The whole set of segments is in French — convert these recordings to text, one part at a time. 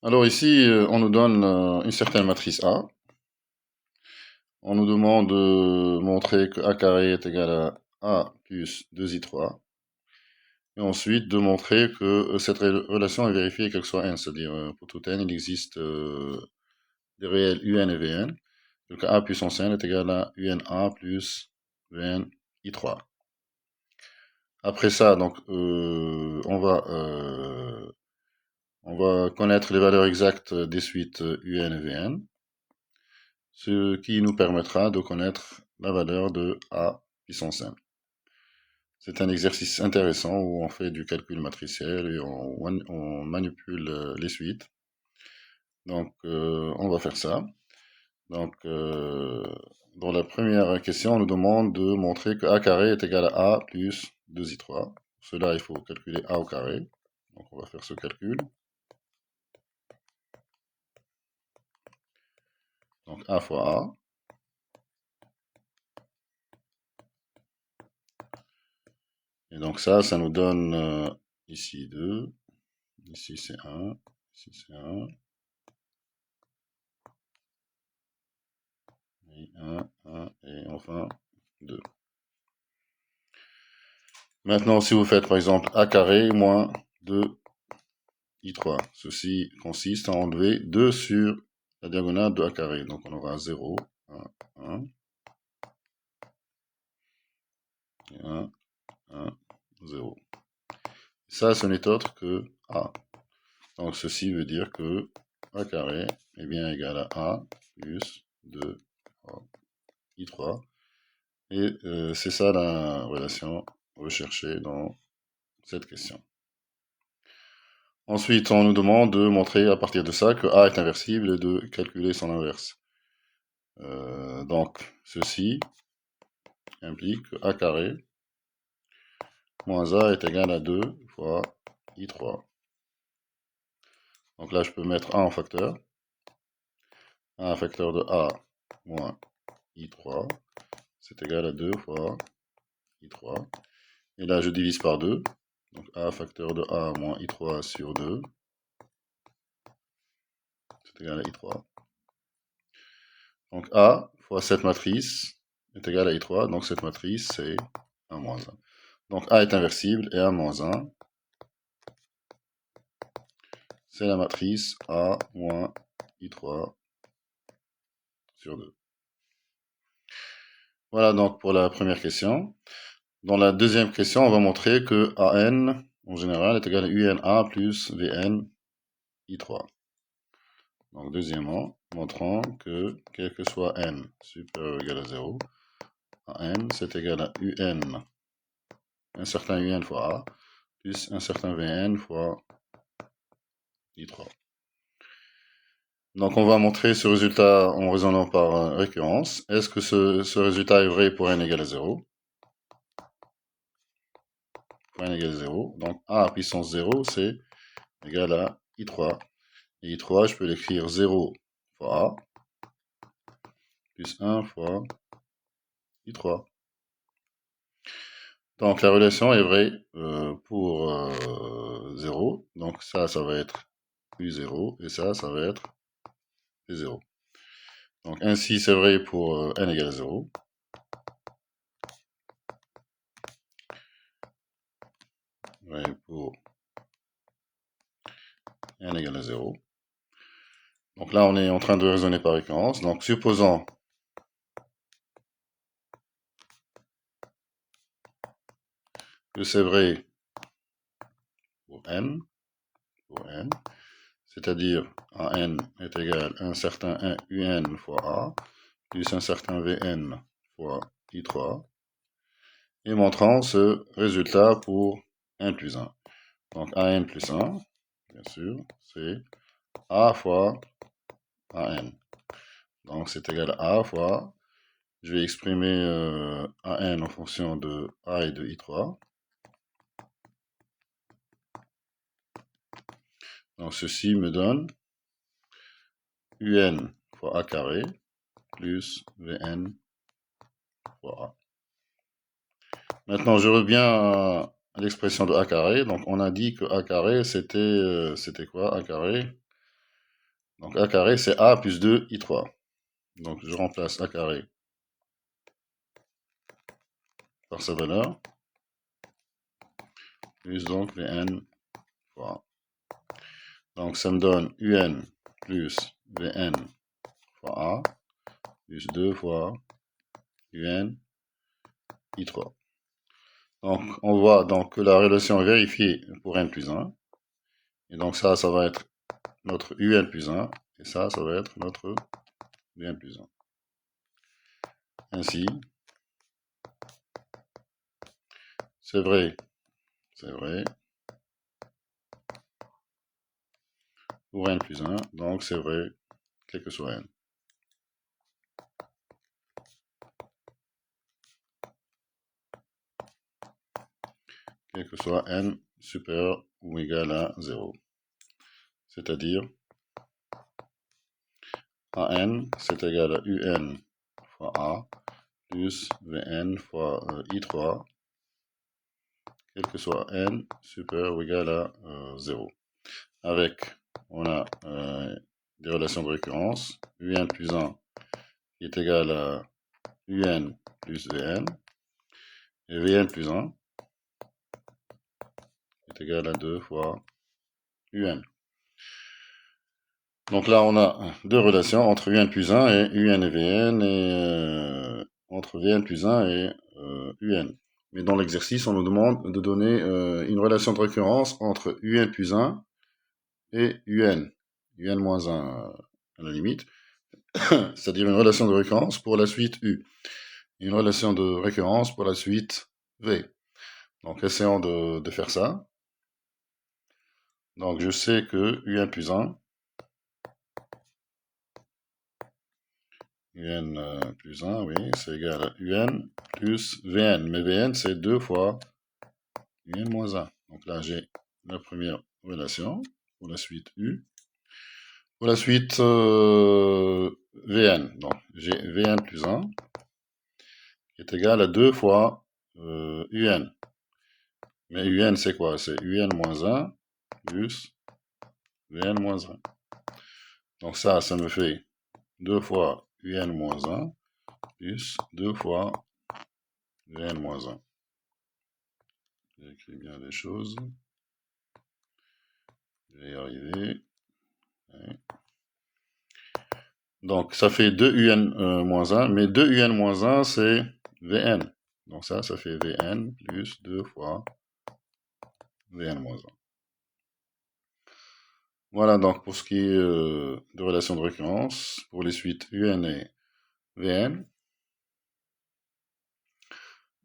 Alors ici, on nous donne une certaine matrice A. On nous demande de montrer que A carré est égal à A plus 2i3. Et ensuite de montrer que cette relation est vérifiée quel que soit n, c'est-à-dire pour tout n, il existe des réels un et vn. Donc A puissance n est égal à una plus vn i3. Après ça, donc, on va connaître les valeurs exactes des suites un et vn, ce qui nous permettra de connaître la valeur de A puissance n. C'est un exercice intéressant où on fait du calcul matriciel et on manipule les suites. Donc, on va faire ça. Donc, dans la première question, on nous demande de montrer que A carré est égal à A plus 2i3. Pour cela, il faut calculer A au carré. Donc, on va faire ce calcul. Donc, A fois A. Et donc ça nous donne ici 2. Ici, c'est 1. Ici, c'est 1. Et 1, 1, et enfin 2. Maintenant, si vous faites par exemple A carré moins 2i3, ceci consiste à enlever 2 sur la diagonale de A carré. Donc on aura 0, 1, 1, et 1, 1, 0. Ça, ce n'est autre que A. Donc ceci veut dire que A carré est bien égal à A plus 2 i3. Et c'est ça la relation recherchée dans cette question. Ensuite, on nous demande de montrer à partir de ça que A est inversible et de calculer son inverse. Donc, ceci implique que A carré moins A est égal à 2 fois I3. Donc là, je peux mettre A en facteur. A en facteur de A moins I3, c'est égal à 2 fois I3. Et là, je divise par 2. Donc A facteur de A moins I3 sur 2, c'est égal à I3. Donc A fois cette matrice est égal à I3. Donc cette matrice, c'est 1 moins 1. Donc A est inversible et A moins 1, c'est la matrice A moins I3 sur 2. Voilà donc pour la première question. Dans la deuxième question, on va montrer que AN, en général, est égal à UNA plus VN I3. Donc deuxièmement, montrant que quel que soit n supérieur ou égal à 0, AN c'est égal à UN, un certain UN fois A, plus un certain VN fois I3. Donc on va montrer ce résultat en raisonnant par récurrence. Est-ce que ce résultat est vrai pour n égale à 0? Pour n égale à 0. Donc A puissance 0, c'est égal à I3. Et I3, je peux l'écrire 0 fois A, plus 1 fois I3. Donc la relation est vraie pour 0. Donc ça va être U0, et ça va être U0. Donc ainsi, c'est vrai pour n égale à 0. Vrai pour n égale à 0. Donc là, on est en train de raisonner par récurrence. Donc supposons que c'est vrai pour n, c'est-à-dire AN est égal à un certain UN fois A, plus un certain VN fois I3, et montrant ce résultat pour n plus 1. Donc AN plus 1, bien sûr, c'est A fois AN. Donc c'est égal à A fois, je vais exprimer AN en fonction de A et de I3. Donc ceci me donne UN fois A carré plus VN fois A. Maintenant, je reviens à l'expression de A carré. Donc on a dit que A carré, c'était quoi A carré? Donc a carré, c'est a plus 2 i3. Donc je remplace a carré par sa valeur, plus donc Vn fois a. Donc ça me donne Un plus Vn fois a, plus 2 fois Un i3. Donc on voit donc que la relation est vérifiée pour n plus 1. Et donc ça va être notre Un plus 1. Et ça va être notre Vn plus 1. Ainsi, c'est vrai, pour n plus 1, donc c'est vrai, quel que soit n. Quel que soit n supérieur ou égal à 0. C'est-à-dire, an, c'est égal à un fois a, plus vn fois i3, quel que soit n supérieur ou égal à 0. Avec, on a des relations de récurrence, un plus 1 qui est égal à un plus vn, et vn plus 1 est égal à 2 fois un. Donc là, on a deux relations entre un plus 1 et un et vn, et entre vn plus 1 et un. Mais dans l'exercice, on nous demande de donner une relation de récurrence entre un plus 1 et un moins 1 à la limite, c'est-à-dire une relation de récurrence pour la suite u, une relation de récurrence pour la suite v. Donc essayons de faire ça. Donc je sais que un plus 1, un plus 1, oui, c'est égal à un plus vn. Mais vn, c'est 2 fois un moins 1. Donc là, j'ai la première relation pour la suite u. Pour la suite vn, donc j'ai vn plus 1 qui est égal à 2 fois un. Mais un, c'est quoi? C'est un moins 1 plus vn moins 1. Donc ça me fait 2 fois un moins 1 plus 2 fois vn moins 1. J'écris bien les choses. Je vais y arriver. Ouais. Donc ça fait 2 un moins 1, mais 2 un moins 1, c'est vn. Donc ça fait vn plus 2 fois vn moins 1. Voilà donc pour ce qui est de relation de récurrence, pour les suites un et vn.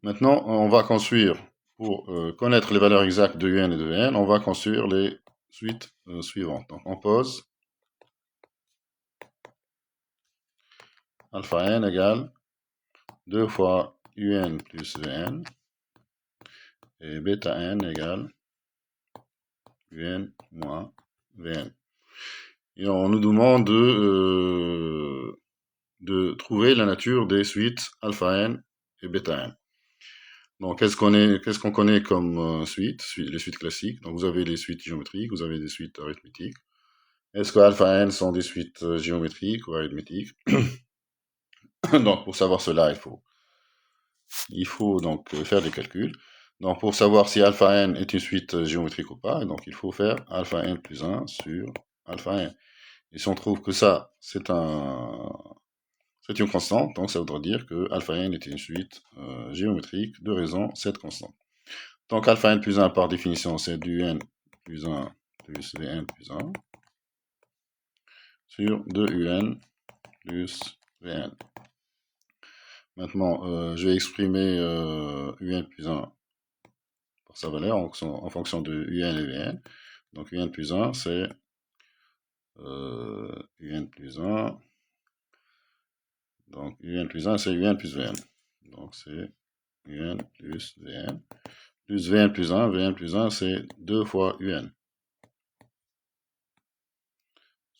Maintenant, on va construire, pour connaître les valeurs exactes de un et de vn, on va construire les suites suivantes. Donc on pose alpha n égale 2 fois un plus vn, et bêta n égale un moins vn. Et on nous demande de trouver la nature des suites alpha n et bêta n. Donc, qu'est-ce qu'on connaît comme les suites classiques? Donc, vous avez les suites géométriques, vous avez des suites arithmétiques. Est-ce que alpha n sont des suites géométriques ou arithmétiques? Donc, pour savoir cela, il faut donc faire des calculs. Donc, pour savoir si alpha n est une suite géométrique ou pas, donc il faut faire alpha n plus 1 sur alpha n. Et si on trouve que ça, c'est une constante, donc ça voudra dire que alpha n est une suite géométrique de raison cette constante. Donc alpha n plus 1 par définition, c'est du n plus 1 plus vn plus 1 sur 2un plus vn. Maintenant, je vais exprimer un plus 1 par sa valeur en fonction de un et vn. Donc un plus 1, c'est un plus 1. Donc un plus 1, c'est un plus vn. Donc c'est un plus vn. Plus vn plus 1. Vn plus 1, c'est 2 fois un.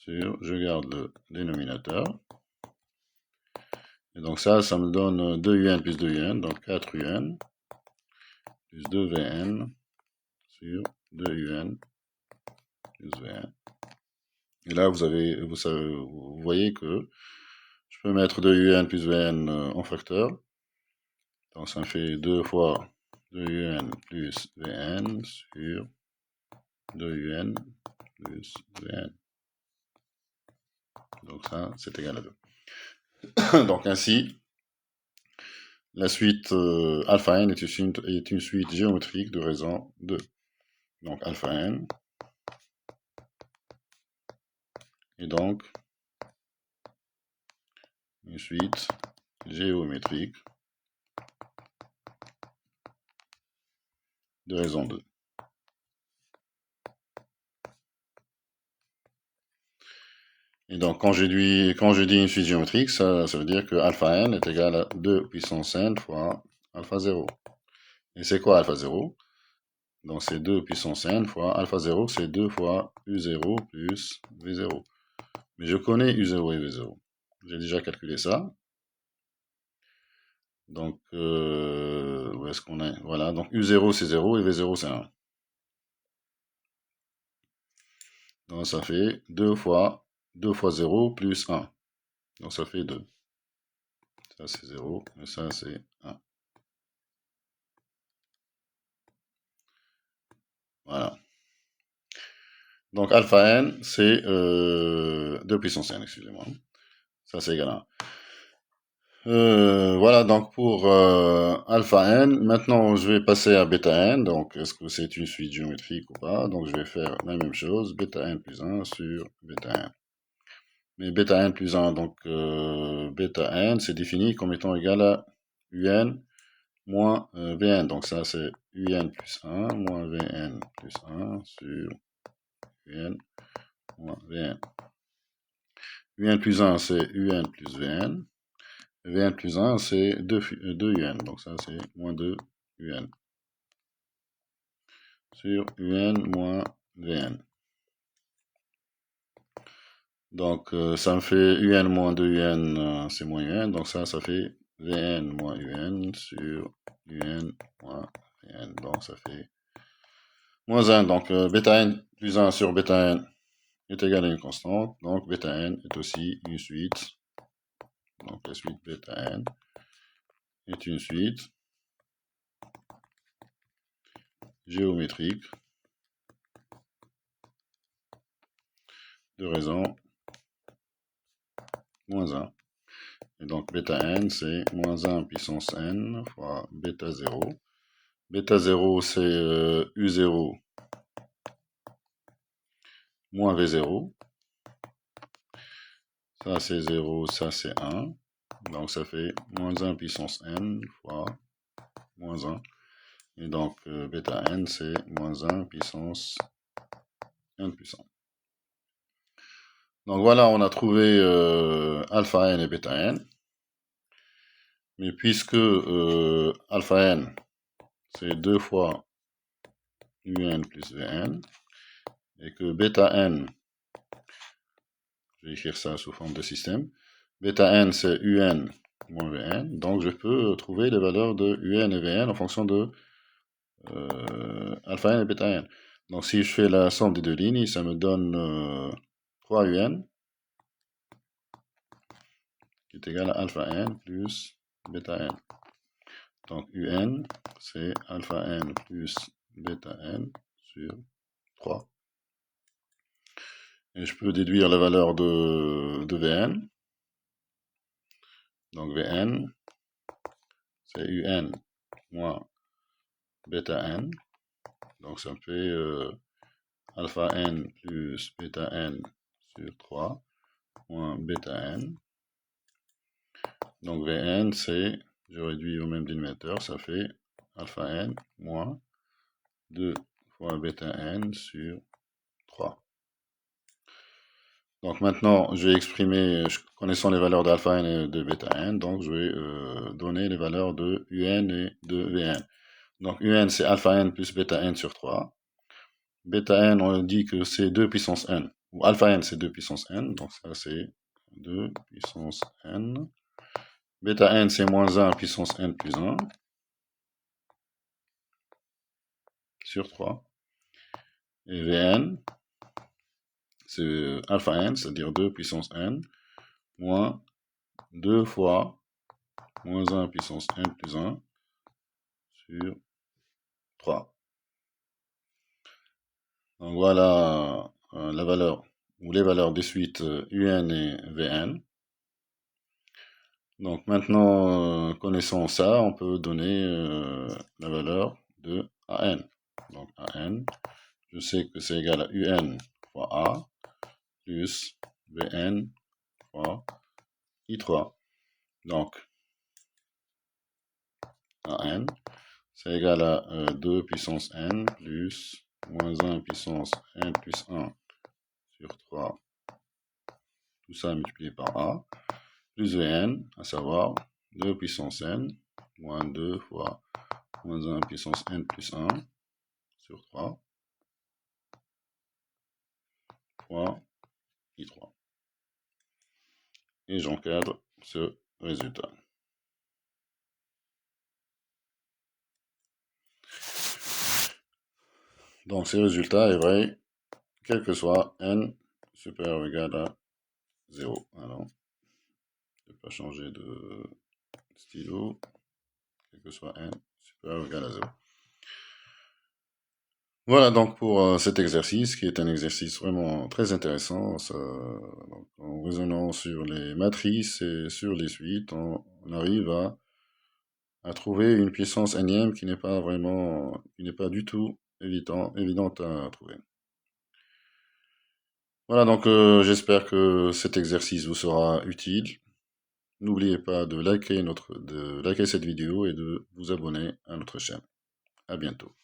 Je garde le dénominateur. Et donc ça me donne 2un plus 2un, donc 4un, plus 2vn sur 2un plus vn. Et là, vous voyez que je peux mettre 2un plus vn en facteur. Donc ça fait 2 fois 2un plus vn sur 2un plus vn. Donc ça, c'est égal à 2. Donc ainsi, la suite alpha n est une suite géométrique de raison 2. Donc alpha n est donc une suite géométrique de raison 2. Et donc, quand je dis une suite géométrique, ça veut dire que alpha n est égal à 2 puissance n fois alpha 0. Et c'est quoi alpha 0? Donc, c'est 2 puissance n fois alpha 0, c'est 2 fois u0 plus v0. Mais je connais u0 et v0. J'ai déjà calculé ça. Donc, où est-ce qu'on est? Voilà, donc u0 c'est 0 et v0 c'est 1. Donc, ça fait 2 fois 0 plus 1. Donc, ça fait 2. Ça, c'est 0, et ça, c'est 1. Voilà. Donc, alpha n, c'est 2 puissance n, excusez-moi. Ça, c'est égal à 1. Voilà, donc pour alpha n, maintenant, je vais passer à bêta n. Donc, est-ce que c'est une suite géométrique ou pas? Donc, je vais faire la même chose, bêta n plus 1 sur bêta n. Mais bêta n plus 1, donc bêta n, c'est défini comme étant égal à un moins vn. Donc ça, c'est un plus 1 moins vn plus 1 sur un moins vn. un plus 1, c'est un plus vn. vn plus 1, c'est 2 un. Donc ça, c'est moins 2 un sur un moins vn. Donc, ça me fait un moins 2 un, c'est moins un. Donc ça fait vn moins un sur un moins vn. Donc ça fait moins 1. Donc, bêta n plus 1 sur bêta n est égal à une constante. Donc, bêta n est aussi une suite. Donc, la suite bêta n est une suite géométrique de raison moins 1. Et donc, bêta n, c'est moins 1 puissance n fois bêta 0. Bêta 0, c'est u0 moins v0. Ça, c'est 0, ça, c'est 1. Donc, ça fait moins 1 puissance n fois moins 1. Et donc, bêta n, c'est moins 1 puissance n plus 1. Donc, voilà, on a trouvé alpha n et bêta n. Mais puisque alpha n, c'est 2 fois un plus vn, et que bêta n, je vais écrire ça sous forme de système, bêta n c'est un moins vn, donc je peux trouver les valeurs de un et vn en fonction de alpha n et bêta n. Donc si je fais la somme des deux lignes, ça me donne 3 un, qui est égal à alpha n plus bêta n. Donc un, c'est alpha n plus bêta n sur 3. Et je peux déduire la valeur de Vn. Donc Vn, c'est Un moins bêta n. Donc ça me fait alpha n plus bêta n sur 3 moins bêta n. Donc Vn, c'est, je réduis au même dénominateur, ça fait alpha n moins 2 fois bêta n sur 3. Donc maintenant, je vais exprimer, connaissant les valeurs d'alpha n et de bêta n, donc je vais donner les valeurs de un et de vn. Donc un, c'est alpha n plus bêta n sur 3. Bêta n, on dit que c'est 2 puissance n. Ou alpha n, c'est 2 puissance n. Donc ça, c'est 2 puissance n. Bêta n, c'est moins 1 puissance n plus 1 sur 3. Et vn, c'est alpha n, c'est-à-dire 2 puissance n, moins 2 fois moins 1 puissance n plus 1 sur 3. Donc voilà la valeur ou les valeurs des suites un et vn. Donc maintenant, connaissant ça, on peut donner la valeur de an. Donc an, je sais que c'est égal à un fois a plus vn fois i3. Donc an, c'est égal à 2 puissance n plus moins 1 puissance n plus 1 sur 3, tout ça multiplié par a, plus vn, à savoir 2 puissance n, moins 2 fois moins 1 puissance n plus 1 sur 3 fois i3. Et j'encadre ce résultat. Donc ce résultat est vrai, quel que soit n supérieur ou égal à 0. Alors, je ne vais pas changer de stylo, quel que soit n supérieur ou égal à 0. Voilà donc pour cet exercice, qui est un exercice vraiment très intéressant. Donc, en raisonnant sur les matrices et sur les suites, on arrive à trouver une puissance énième qui n'est pas vraiment, qui n'est pas du tout évidente à trouver. Voilà, donc j'espère que cet exercice vous sera utile. N'oubliez pas de liker cette vidéo et de vous abonner à notre chaîne. À bientôt.